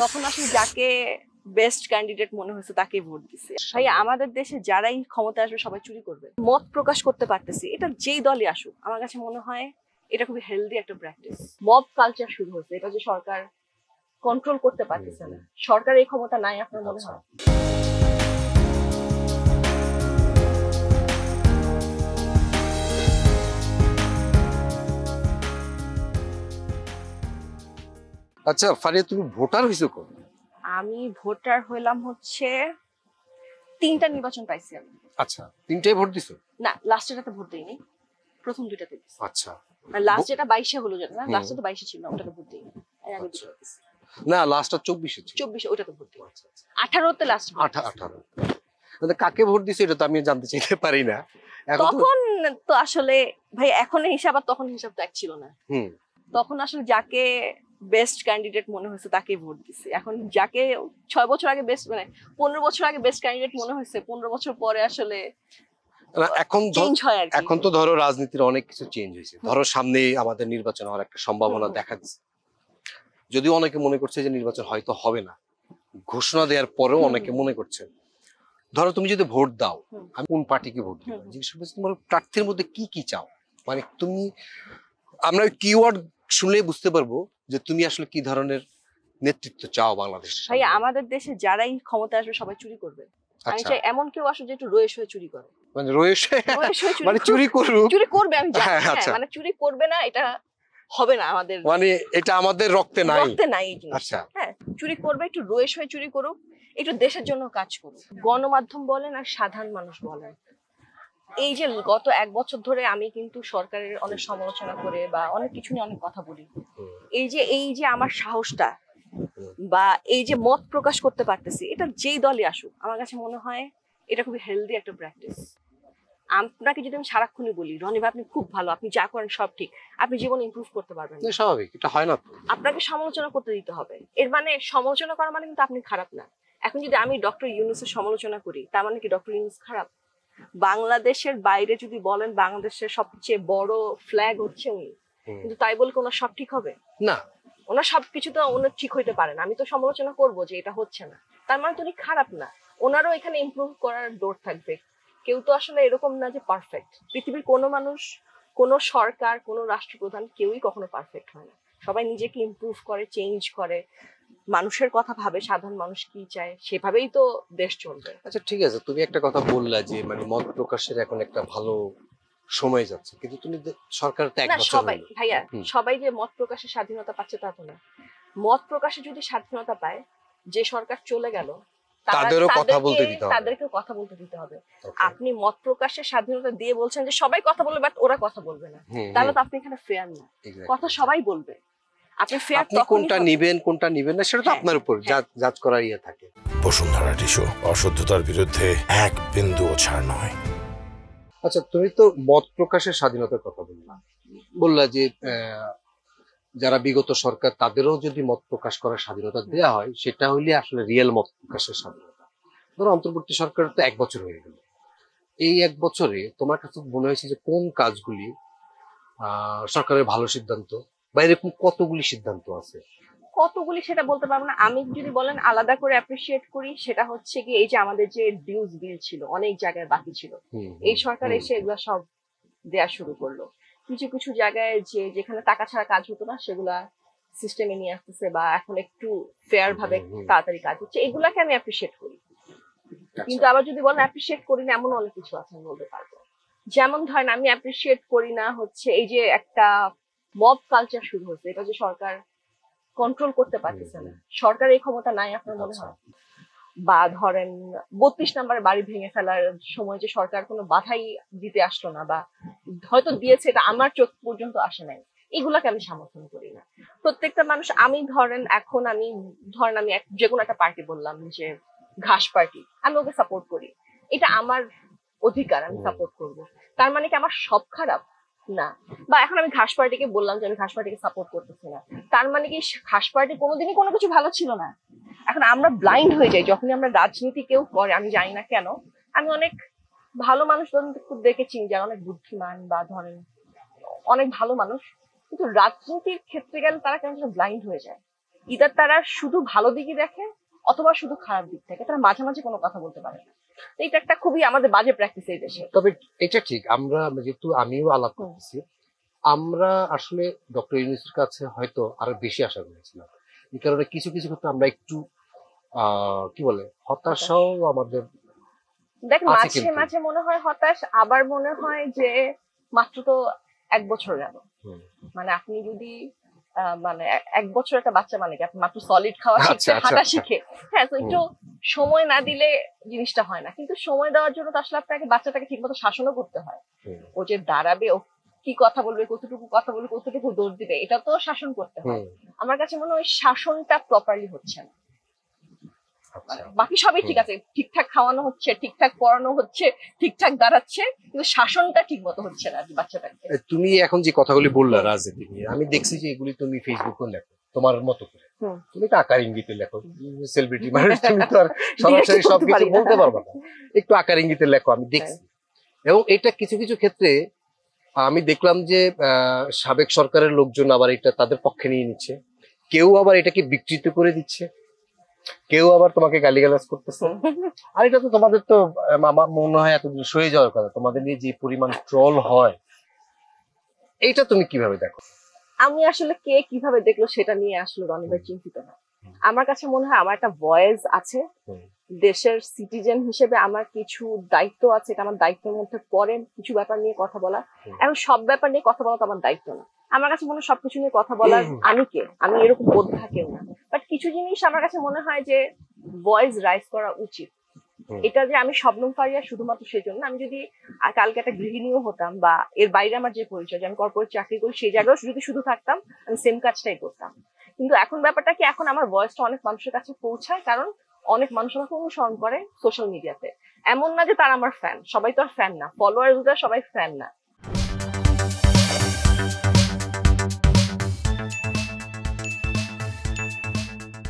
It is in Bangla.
তখন আসলে যাকে বেস্ট ক্যান্ডিডেট মনে হয়েছে তাকেই ভোট দিছে। ভাই আমাদের দেশে যারাই ক্ষমতা আসবে সবাই চুরি করবে, মত প্রকাশ করতে পারতেছি, এটা যেই দলই আসুক আমার কাছে মনে হয় এটা খুবই হেলদি একটা প্র্যাকটিস। মব কালচার শুরু হচ্ছে, এটা যে সরকার কন্ট্রোল করতে পারতেছে না, সরকার এই ক্ষমতা নাই আপনার মনে হয়? আচ্ছা ফারিয়া, তুমি ভোটার হইছো কোন? আমি ভোটার হইলাম হচ্ছে 3টা নির্বাচন পাইছি আমি। আচ্ছা, 3টাই ভোট দিছো? না, লাস্টেরটাতে ভোট দিইনি, প্রথম 2টাতে দিছি। আচ্ছা, লাস্ট যেটা 22-এ হলো, যেটা না লাস্টে তো 22-এ ছিল না, ওটাতে ভোট দিইনি। এর আগে আচ্ছা। দুটো দিছি। না, লাস্টটা 24-এ ছিল। 24-এ ওটাতে ভোট দিই। আচ্ছা আচ্ছা, 18-তে লাস্ট। 18 মানে কাকে ভোট দিছো এটা তো আমি জানতে চাইতে পারি না এখন তো। তখন তো আসলে ভাই এখন হিসাব আর তখন হিসাব তো এক ছিল না। হুম, তখন আসলে যাকে বেস্ট ক্যান্ডিডেট মনে হয়েছে তাকে ভোট দিছি। এখন যাকে 6 বছর আগে বেস্ট, মানে 15 বছর আগে বেস্ট ক্যান্ডিডেট মনে হয়েছে, 15 বছর পরে আসলে না, এখন চেঞ্জ হয় আর কি। এখন তো ধরো রাজনীতির অনেক কিছু চেঞ্জ হয়েছে। ধরো সামনে আমাদের নির্বাচন হওয়ার একটা সম্ভাবনা দেখা দিচ্ছে, যদিও অনেকে মনে করছে যে নির্বাচন হয়তো হবে না, ঘোষণা দেওয়ার পরেও অনেকে মনে করছে। ধরো তুমি যদি ভোট দাও, আমি কোন পার্টিকে ভোট দিব, জিজ্ঞেস করছি তোমার প্রার্থীর মধ্যে কি কি চাও, মানে তুমি, আমরা কিওয়ার্ড শুনলে বুঝতে পারবো যে তুমি আসলে কি ধরনের নেতৃত্ব চাও বাংলাদেশে। ভাই আমাদের দেশে যারাই ক্ষমতা আসবে সবাই চুরি করবে। আমি আচ্ছা, চাই এমন কেউ আসে যে একটু রয়েস হয়ে চুরি করে। মানে রয়েছে রয়েস হয়ে মানে চুরি করুক, চুরি করবে আমি জানি, হ্যাঁ, হ্যাঁ, আচ্ছা। মানে চুরি করবে না এটা হবে না আমাদের, মানে এটা আমাদের রক্তে নাই। রক্তে নাই এই জিনিসটা। আচ্ছা, হ্যাঁ, চুরি করবে, একটু রয়েস হয়ে চুরি করুক, একটু দেশের জন্য কাজ করুক। গণমাধ্যম বলেন আর সাধারণ মানুষ বলেন, এই যে গত 1 বছর ধরে আমি কিন্তু সরকারের অনেক সমালোচনা করে বা অনেক কিছু নিয়ে অনেক কথা বলি। এই যে আমার সাহসটা বা এই যে মত প্রকাশ করতে পারতেছি, এটা যেই দলই আসুক আমার কাছে মনে হয় এটা খুবই হেলদি একটা প্র্যাকটিস। আপনাকে যদি আমি সারাক্ষণই বলি রনি ভাই আপনি খুব ভালো, আপনি যা করেন সব ঠিক, আপনি জীবনে ইমপ্রুভ করতে পারবেন না। স্বাভাবিক, এটা হয় না তো। আপনাকে সমালোচনা করতে দিতে হবে, এর মানে সমালোচনা করা মানে কিন্তু আপনি খারাপ না। এখন যদি আমি ডক্টর ইউনূসের সমালোচনা করি তার মানে কি ডক্টর ইউনূস খারাপ? বাংলাদেশের বাইরে যদি বলেন বাংলাদেশের সবচেয়ে বড় ফ্ল্যাগ হচ্ছে উনি, কিন্তু তাই বলে কোনো সব ঠিক হবে না? ওনার সবকিছু তো ওনার ঠিক হইতে পারে না। আমি তো সমালোচনা করবো যে এটা হচ্ছে না, তার মানে তো উনি খারাপ না। ওনারও এখানে ইমপ্রুভ করার দৌড় থাকবে। কেউ তো আসলে এরকম না যে পারফেক্ট। পৃথিবীর কোনো মানুষ, কোনো সরকার, কোনো রাষ্ট্রপ্রধান কেউই কখনো পারফেক্ট হয় না। সবাই নিজেকে ইমপ্রুভ করে, চেঞ্জ করে, মানুষের কথা ভাবে, সাধারণ মানুষ কি চায় সেভাবেই তো দেশ চলবে। আচ্ছা ঠিক আছে, তুমি একটা কথা বললা যে মানে মত প্রকাশের এখন একটা ভালো সময় যাচ্ছে, কিন্তু তুমি সরকার তো 1 না বছর সবাই হলো। ভাইয়া, সবাই যে মত প্রকাশের স্বাধীনতা পাচ্ছে তা তো না। মত প্রকাশে যদি স্বাধীনতা পায়, যে সরকার চলে গেল তাদেরও কথা বলতে দিতে হবে, তাদেরকেও কথা বলতে দিতে হবে। Okay. আপনি মত প্রকাশের স্বাধীনতা দিয়ে বলছেন যে সবাই কথা বলবে বাট ওরা কথা বলবে না, তাহলে তো আপনি এখানে ফেয়ার না। Exactly. কথা সবাই বলবে, আপনি ফেয়ার আপনি কোনটা নিবেন কোনটা নিবেন না সেটা তো আপনার উপর জাজ করার ইয়ে থাকে। বসুন্ধরা টিস্যু, অশুদ্ধতার বিরুদ্ধে এক বিন্দুও ছাড় নয়। আচ্ছা, তুমি তো মত প্রকাশের স্বাধীনতার কথা বললা যে যারা বিগত সরকার তাদেরও যদি মত প্রকাশ করার স্বাধীনতা দেওয়া হয় সেটা হইলে আসলে রিয়েল মত প্রকাশের স্বাধীনতা। ধরো অন্তর্বর্তী সরকার তো 1 বছর হয়ে গেল, এই 1 বছরে তোমার কাছে মনে হয়েছে যে কোন কাজগুলি সরকারের ভালো সিদ্ধান্ত, বা এরকম কতগুলি সিদ্ধান্ত আছে? কতগুলি সেটা বলতে পারবো না। আমি যদি বলেন আলাদা করে অ্যাপ্রিসিয়েট করি, সেটা হচ্ছে কি এই যে আমাদের যে ডিউজ বিল ছিল অনেক জায়গায় বাকি ছিল, এই সরকার এসে এগুলা সব দেয়া শুরু করলো। কিছু কিছু জায়গায় যেখানে টাকা ছাড়া কাজ হতো না সেগুলা সিস্টেমে নিয়ে আসতেছে, বা এখন একটু ফেয়ার ভাবে তাড়াতাড়ি কাজ হচ্ছে, এগুলাকে আমি অ্যাপ্রিসিয়েট করি। কিন্তু আবার যদি বলেন অ্যাপ্রিসিয়েট করি না, এমন অনেক কিছু আছে আমি বলতে পারবো। যেমন ধরেন আমি অ্যাপ্রিসিয়েট করি না হচ্ছে এই যে একটা মব কালচার শুরু হচ্ছে, এটা যে সরকার কন্ট্রোল করতে পারতেছে না, সরকার এই ক্ষমতা নাই আপনার মনে হয়? বা ধরেন 32 নাম্বার বাড়ি ভেঙে ফেলার সময় যে সরকার কোনো বাধাই দিতে আসলো না, বা হয়তো দিয়েছে এটা আমার চোখ পর্যন্ত আসে নাই, এগুলাকে আমি সমর্থন করি না। প্রত্যেকটা মানুষ, আমি ধরেন আমি যে কোনো একটা পার্টি বললাম যে ঘাস পার্টি, আমি ওকে সাপোর্ট করি, এটা আমার অধিকার, আমি সাপোর্ট করব। তার মানে কি আমার সব খারাপ? না। বা এখন আমি ঘাস পার্টিকে বললাম যে আমি ঘাস পার্টিকে সাপোর্ট করতেছি না, তার মানে কি ঘাস পার্টি কোনোদিনই কোনো কিছু ভালো ছিল না? এখন আমরা ব্লাইন্ড হয়ে যাই যখনই আমরা রাজনীতি কেউ করে, আমি জানি না কেন। আমি অনেক ভালো মানুষ দেখেছি যারা অনেক বুদ্ধিমান বা ধরেন অনেক ভালো মানুষ, কিন্তু রাজনীতির ক্ষেত্রে গেলে তারা কেন ব্লাইন্ড হয়ে যায়। ইদার তারা শুধু ভালো দিকই দেখে অথবা শুধু খারাপ দিক থেকে, তারা মাঝামাঝি কোনো কথা বলতে পারে না। তো এটা একটা খুবই আমাদের বাজে প্র্যাকটিস এই দেশে। তবে এটা ঠিক, আমরা যেহেতু আমিও আলাপ করতেছি, আমরা আসলে ডক্টর ইউনূসের কাছে হয়তো আরো বেশি আশা করেছিলাম। এই কারণে কিছু কিছু ক্ষেত্রে আমরা একটু কি বলে হতাশাও আমাদের দেখ, আছে মাঝে কিন্তু। মাঝে মনে হয় হতাশ, আবার মনে হয় যে মাত্র তো 1 বছর গেল। হুম। মানে আপনি যদি মানে 1 বছর একটা বাচ্চা মানে কি আপনি মাত্র সলিড খাওয়া আচ্ছা, শিখছে, আচ্ছা, হাঁটা আচ্ছা। শিখে। হ্যাঁ, তো একটু সময় না দিলে জিনিসটা হয় না। কিন্তু সময় দেওয়ার জন্য তো আসলে আপনাকে বাচ্চাটাকে ঠিকমতো শাসনও করতে হয়। হুম। ও যে দাঁড়াবে, ও কি কথা বলবে, কতটুকু কথা বলবে, কতটুকু দৌড় দিবে, এটা তো শাসন করতে হয়। আমার কাছে মনে হয় ওই শাসনটা প্রপারলি হচ্ছে না। আচ্ছা, বাকি সবই ঠিক আছে, ঠিকঠাক খাওয়ানো হচ্ছে, ঠিকঠাক পড়ানো হচ্ছে, ঠিকঠাক দাঁড়াচ্ছে, কিন্তু শাসনটা ঠিক মতো হচ্ছে না বাচ্চাটাকে। তুমি এখন যে কথাগুলি বললা রাজনীতি নিয়ে, আমি দেখছি যে এগুলি তুমি ফেসবুকে লেখো তোমার মতো করে। তুমি তো আকার ইঙ্গিতে লেখো, সেলিব্রিটি মানুষ, তুমি তো আর সরাসরি সবকিছু বলতে পারবে না, একটু আকার ইঙ্গিতে লেখো, আমি দেখছি। এবং এটা কিছু কিছু ক্ষেত্রে আমি দেখলাম যে সাবেক সরকারের লোকজন আবার এটা তাদের পক্ষে নিয়ে নিচ্ছে, কেউ আবার এটাকে বিকৃত করে দিচ্ছে, কেউ আবার তোমাকে গালিগালাজ করতেছে। আর এটা তো তোমাদের তো আমার মনে হয় এতদিন সয়ে যাওয়ার কথা, তোমাদের নিয়ে যে পরিমাণ ট্রল হয়, এইটা তুমি কিভাবে দেখো? আমি আসলে কে কিভাবে দেখলো সেটা নিয়ে আসলে রনি ভাই চিন্তিত না। আমার কাছে মনে হয় আমার একটা ভয়েস আছে, দেশের সিটিজেন হিসেবে আমার কিছু দায়িত্ব আছে, এটা আমার দায়িত্বের মধ্যে পড়ে কিছু ব্যাপার নিয়ে কথা বলা। এবং সব ব্যাপার নিয়ে কথা বলা তো আমার দায়িত্ব না। আমার কাছে মনে হয় সবকিছু নিয়ে কথা বলার আমি কে, আমি এরকম বোধা কেউ না। বাট কিছু জিনিস আমার কাছে মনে হয় যে ভয়েস রাইজ করা উচিত। এটা যে আমি শবনম ফারিয়া শুধুমাত্র সেই জন্য, আমি যদি কালকে একটা গৃহিণীও হতাম বা এর বাইরে আমার যে পরিচয়, যে আমি কর্পোরেট চাকরি করি, সেই জায়গায় যদি শুধু থাকতাম আমি সেম কাজটাই করতাম। কিন্তু এখন ব্যাপারটা কি, এখন আমার ভয়েসটা অনেক মানুষের কাছে পৌঁছায়, কারণ অনেক মানুষ আমাকে অনুসরণ করে সোশ্যাল মিডিয়াতে। এমন না যে তারা আমার ফ্যান, সবাই তো আর ফ্যান না, ফলোয়ার সবাই ফ্যান না।